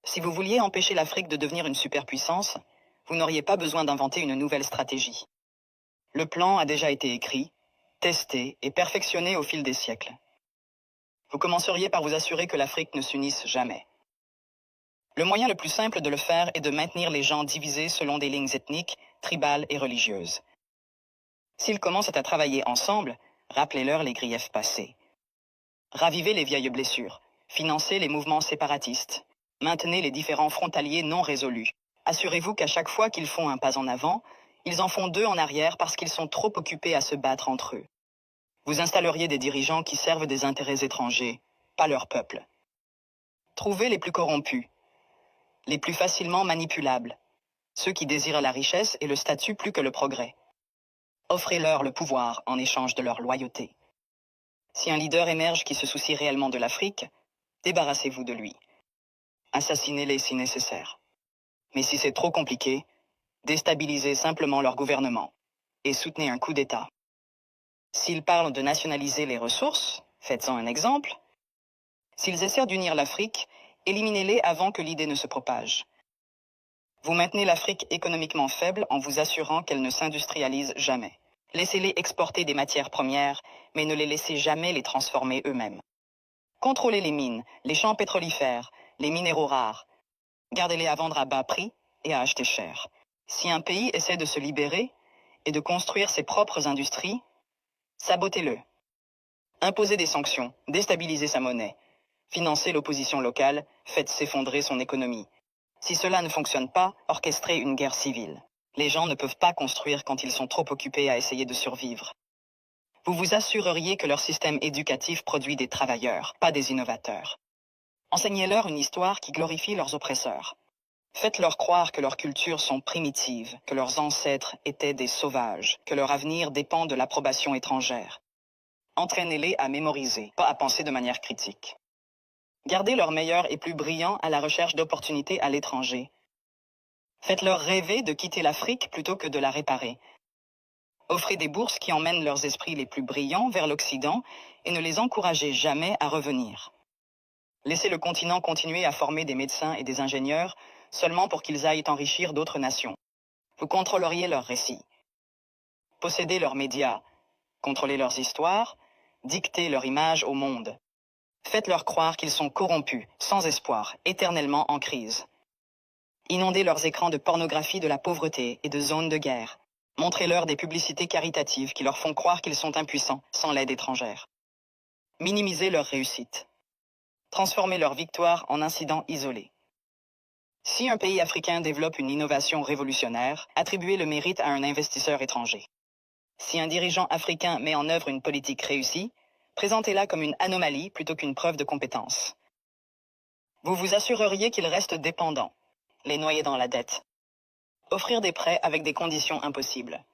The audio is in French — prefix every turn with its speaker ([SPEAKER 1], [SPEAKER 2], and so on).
[SPEAKER 1] Si vous vouliez empêcher l'Afrique de devenir une superpuissance, vous n'auriez pas besoin d'inventer une nouvelle stratégie. Le plan a déjà été écrit, testé et perfectionné au fil des siècles. Vous commenceriez par vous assurer que l'Afrique ne s'unisse jamais. Le moyen le plus simple de le faire est de maintenir les gens divisés selon des lignes ethniques, tribales et religieuses. S'ils commencent à travailler ensemble, rappelez-leur les griefs passés. Ravivez les vieilles blessures, financez les mouvements séparatistes, maintenez les différends frontaliers non résolus. Assurez-vous qu'à chaque fois qu'ils font un pas en avant, ils en font deux en arrière parce qu'ils sont trop occupés à se battre entre eux. Vous installeriez des dirigeants qui servent des intérêts étrangers, pas leur peuple. Trouvez les plus corrompus, les plus facilement manipulables, ceux qui désirent la richesse et le statut plus que le progrès. Offrez-leur le pouvoir en échange de leur loyauté. Si un leader émerge qui se soucie réellement de l'Afrique, débarrassez-vous de lui. Assassinez-les si nécessaire. Mais si c'est trop compliqué, déstabilisez simplement leur gouvernement et soutenez un coup d'État. S'ils parlent de nationaliser les ressources, faites-en un exemple. S'ils essaient d'unir l'Afrique, éliminez-les avant que l'idée ne se propage. Vous maintenez l'Afrique économiquement faible en vous assurant qu'elle ne s'industrialise jamais. Laissez-les exporter des matières premières, mais ne les laissez jamais les transformer eux-mêmes. Contrôlez les mines, les champs pétrolifères, les minéraux rares. Gardez-les à vendre à bas prix et à acheter cher. Si un pays essaie de se libérer et de construire ses propres industries, sabotez-le. Imposez des sanctions, déstabilisez sa monnaie. Financez l'opposition locale, faites s'effondrer son économie. Si cela ne fonctionne pas, orchestrez une guerre civile. Les gens ne peuvent pas construire quand ils sont trop occupés à essayer de survivre. Vous vous assureriez que leur système éducatif produit des travailleurs, pas des innovateurs. Enseignez-leur une histoire qui glorifie leurs oppresseurs. Faites-leur croire que leurs cultures sont primitives, que leurs ancêtres étaient des sauvages, que leur avenir dépend de l'approbation étrangère. Entraînez-les à mémoriser, pas à penser de manière critique. Gardez leurs meilleurs et plus brillants à la recherche d'opportunités à l'étranger. Faites-leur rêver de quitter l'Afrique plutôt que de la réparer. Offrez des bourses qui emmènent leurs esprits les plus brillants vers l'Occident et ne les encouragez jamais à revenir. Laissez le continent continuer à former des médecins et des ingénieurs seulement pour qu'ils aillent enrichir d'autres nations. Vous contrôleriez leurs récits. Possédez leurs médias, contrôlez leurs histoires, dictez leur image au monde. Faites-leur croire qu'ils sont corrompus, sans espoir, éternellement en crise. Inondez leurs écrans de pornographie de la pauvreté et de zones de guerre. Montrez-leur des publicités caritatives qui leur font croire qu'ils sont impuissants, sans l'aide étrangère. Minimisez leur réussite. Transformez leur victoire en incidents isolés. Si un pays africain développe une innovation révolutionnaire, attribuez le mérite à un investisseur étranger. Si un dirigeant africain met en œuvre une politique réussie, présentez-la comme une anomalie plutôt qu'une preuve de compétence. Vous vous assureriez qu'ils restent dépendants, les noyer dans la dette. Offrir des prêts avec des conditions impossibles.